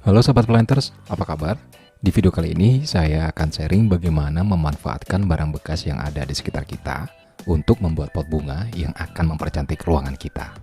Halo Sobat Planters, apa kabar? Di video kali ini saya akan sharing bagaimana memanfaatkan barang bekas yang ada di sekitar kita untuk membuat pot bunga yang akan mempercantik ruangan kita.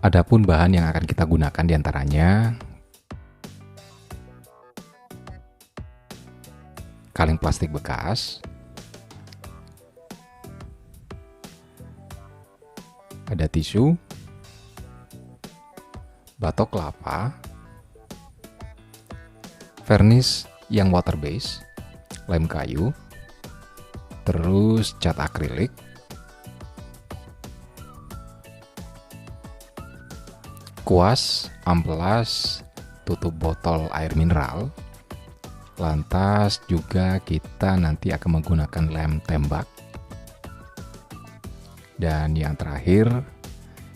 Adapun bahan yang akan kita gunakan diantaranya kaleng plastik bekas, ada tisu, batok kelapa, vernis yang water base, lem kayu, terus cat akrilik, kuas, amplas, tutup botol air mineral. Lantas juga kita nanti akan menggunakan lem tembak. Dan yang terakhir,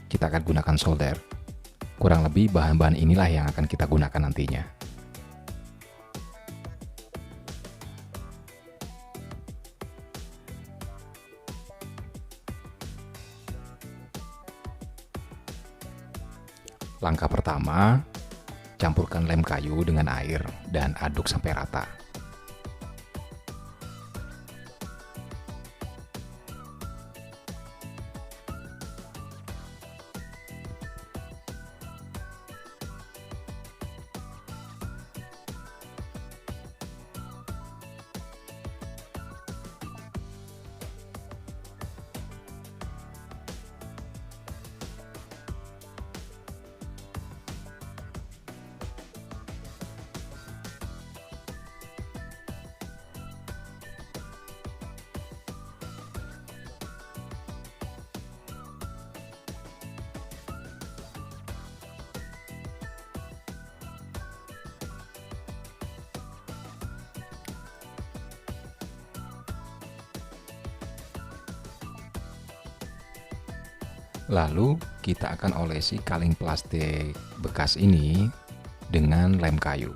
kita akan gunakan solder. Kurang lebih bahan-bahan inilah yang akan kita gunakan nantinya. Langkah pertama, campurkan lem kayu dengan air dan aduk sampai rata. Lalu kita akan olesi kaleng plastik bekas ini dengan lem kayu.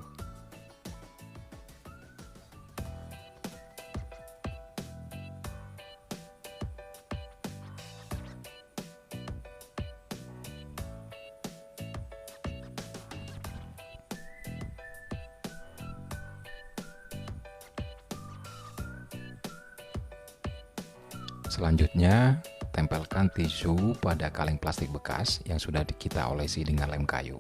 Selanjutnya, tempelkan tisu pada kaleng plastik bekas yang sudah kita olesi dengan lem kayu.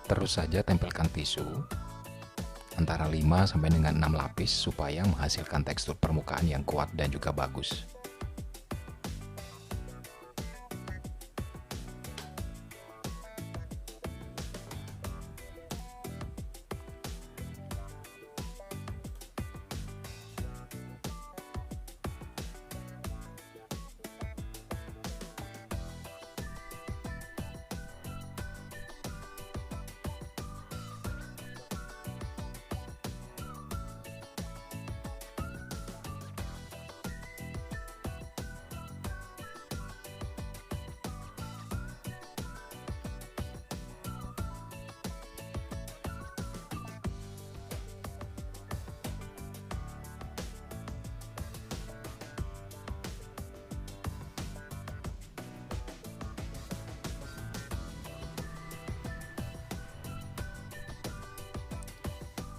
Terus saja tempelkan tisu antara 5 sampai dengan 6 lapis supaya menghasilkan tekstur permukaan yang kuat dan juga bagus.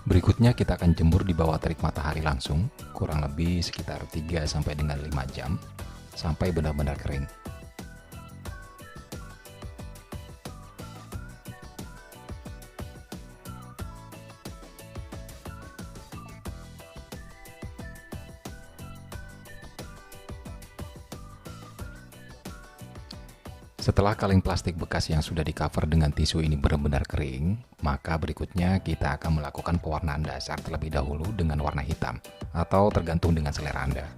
Berikutnya kita akan jemur di bawah terik matahari langsung, kurang lebih sekitar 3 sampai dengan 5 jam sampai benar-benar kering. Setelah kaleng plastik bekas yang sudah di cover dengan tisu ini benar-benar kering, maka berikutnya kita akan melakukan pewarnaan dasar terlebih dahulu dengan warna hitam, atau tergantung dengan selera Anda.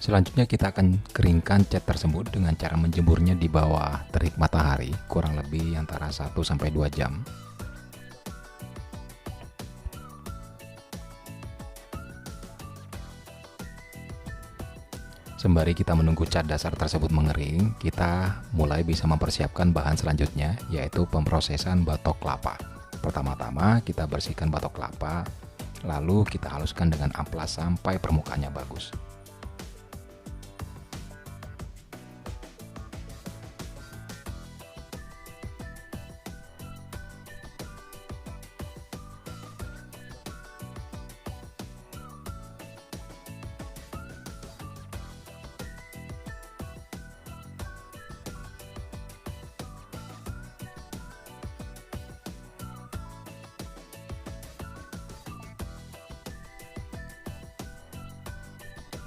Selanjutnya kita akan keringkan cat tersebut dengan cara menjemurnya di bawah terik matahari kurang lebih antara 1-2 jam. Sembari kita menunggu cat dasar tersebut mengering, kita mulai bisa mempersiapkan bahan selanjutnya, yaitu pemrosesan batok kelapa. Pertama-tama kita bersihkan batok kelapa, lalu kita haluskan dengan amplas sampai permukaannya bagus.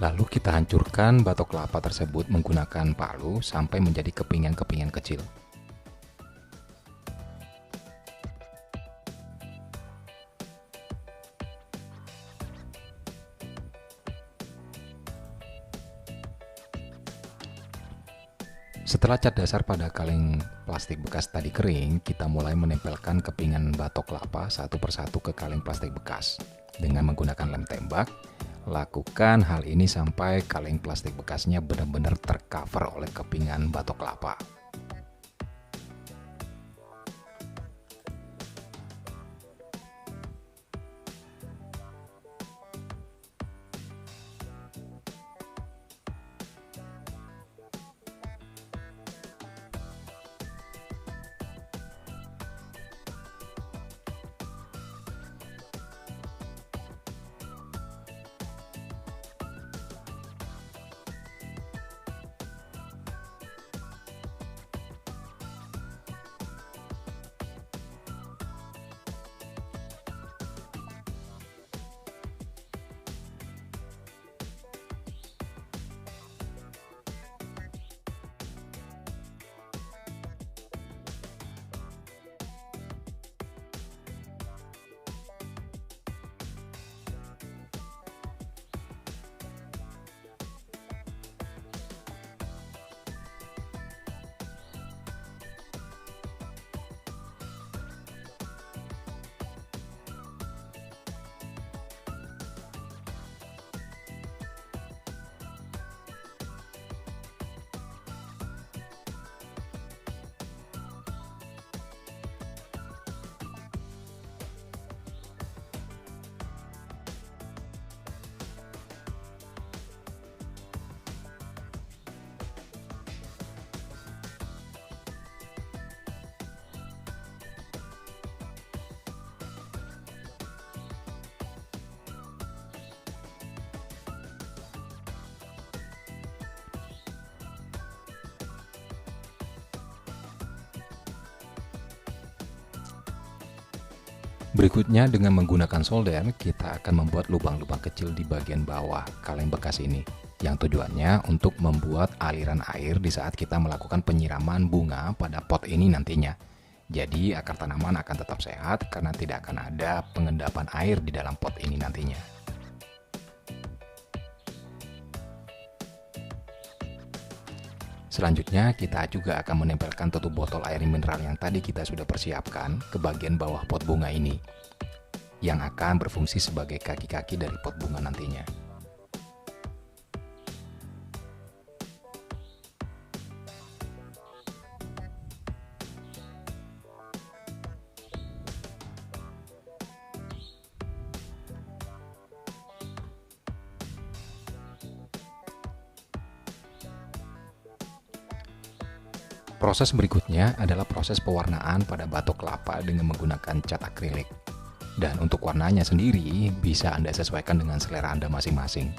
Lalu kita hancurkan batok kelapa tersebut menggunakan palu sampai menjadi kepingan-kepingan kecil. Setelah cat dasar pada kaleng plastik bekas tadi kering, kita mulai menempelkan kepingan batok kelapa satu persatu ke kaleng plastik bekas. Dengan menggunakan lem tembak, lakukan hal ini sampai kaleng plastik bekasnya benar-benar tercover oleh kepingan batok kelapa. Berikutnya, dengan menggunakan solder, kita akan membuat lubang-lubang kecil di bagian bawah kaleng bekas ini. yang tujuannya untuk membuat aliran air di saat kita melakukan penyiraman bunga pada pot ini nantinya. Jadi akar tanaman akan tetap sehat karena tidak akan ada pengendapan air di dalam pot ini nantinya. Selanjutnya kita juga akan menempelkan tutup botol air mineral yang tadi kita sudah persiapkan ke bagian bawah pot bunga ini, yang akan berfungsi sebagai kaki-kaki dari pot bunga nantinya. Proses berikutnya adalah proses pewarnaan pada batok kelapa dengan menggunakan cat akrilik. Dan untuk warnanya sendiri bisa Anda sesuaikan dengan selera Anda masing-masing.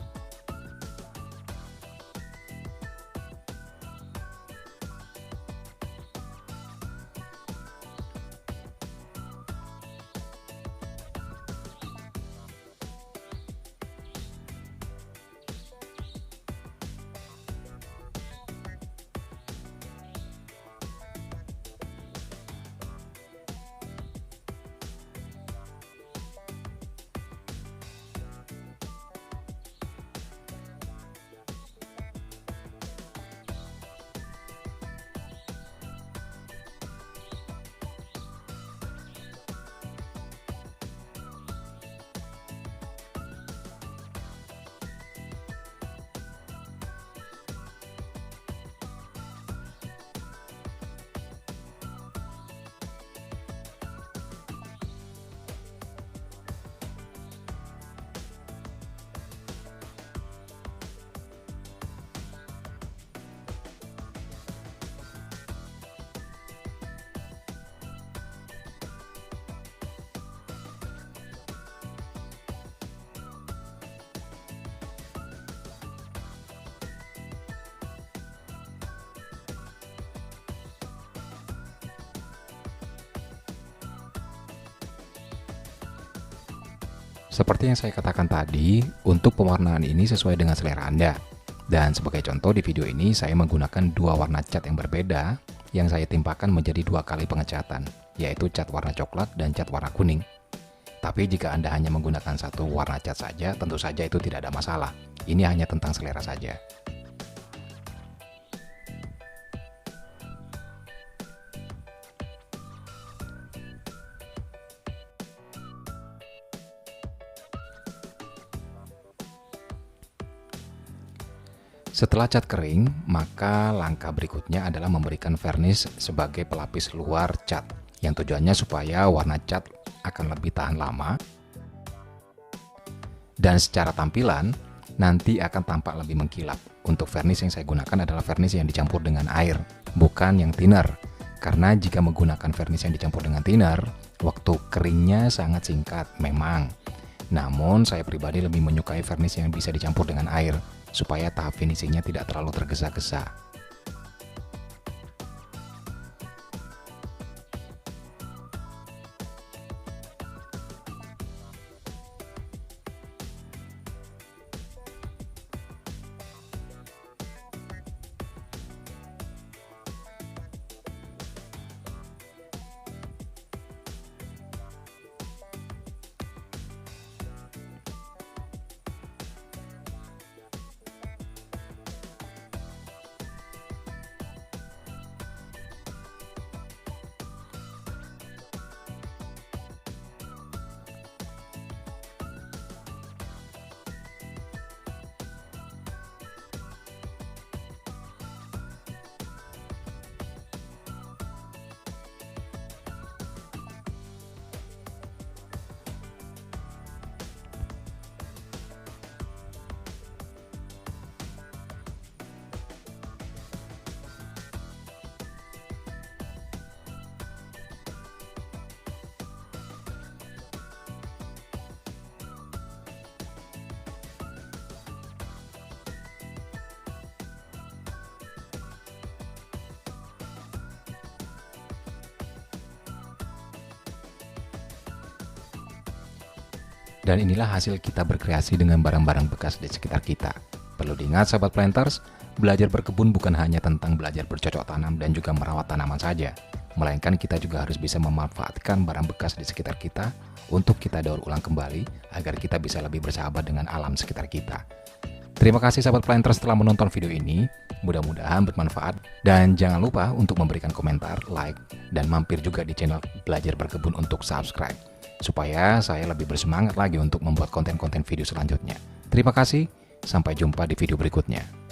Seperti yang saya katakan tadi, untuk pewarnaan ini sesuai dengan selera Anda. Dan sebagai contoh di video ini saya menggunakan dua warna cat yang berbeda yang saya timpakan menjadi dua kali pengecatan, yaitu cat warna coklat dan cat warna kuning. Tapi jika Anda hanya menggunakan satu warna cat saja, tentu saja itu tidak ada masalah. Ini hanya tentang selera saja. Setelah cat kering, maka langkah berikutnya adalah memberikan varnish sebagai pelapis luar cat, yang tujuannya supaya warna cat akan lebih tahan lama. Dan secara tampilan, nanti akan tampak lebih mengkilap. Untuk varnish yang saya gunakan adalah varnish yang dicampur dengan air, bukan yang thinner. Karena jika menggunakan varnish yang dicampur dengan thinner, waktu keringnya sangat singkat memang. Namun saya pribadi lebih menyukai varnish yang bisa dicampur dengan air, supaya tahap finishingnya tidak terlalu tergesa-gesa. Dan inilah hasil kita berkreasi dengan barang-barang bekas di sekitar kita. Perlu diingat sahabat planters, belajar berkebun bukan hanya tentang belajar bercocok tanam dan juga merawat tanaman saja, melainkan kita juga harus bisa memanfaatkan barang bekas di sekitar kita untuk kita daur ulang kembali agar kita bisa lebih bersahabat dengan alam sekitar kita. Terima kasih sahabat planters telah menonton video ini, mudah-mudahan bermanfaat dan jangan lupa untuk memberikan komentar, like, dan mampir juga di channel Belajar Berkebun untuk subscribe, supaya saya lebih bersemangat lagi untuk membuat konten-konten video selanjutnya. Terima kasih, sampai jumpa di video berikutnya.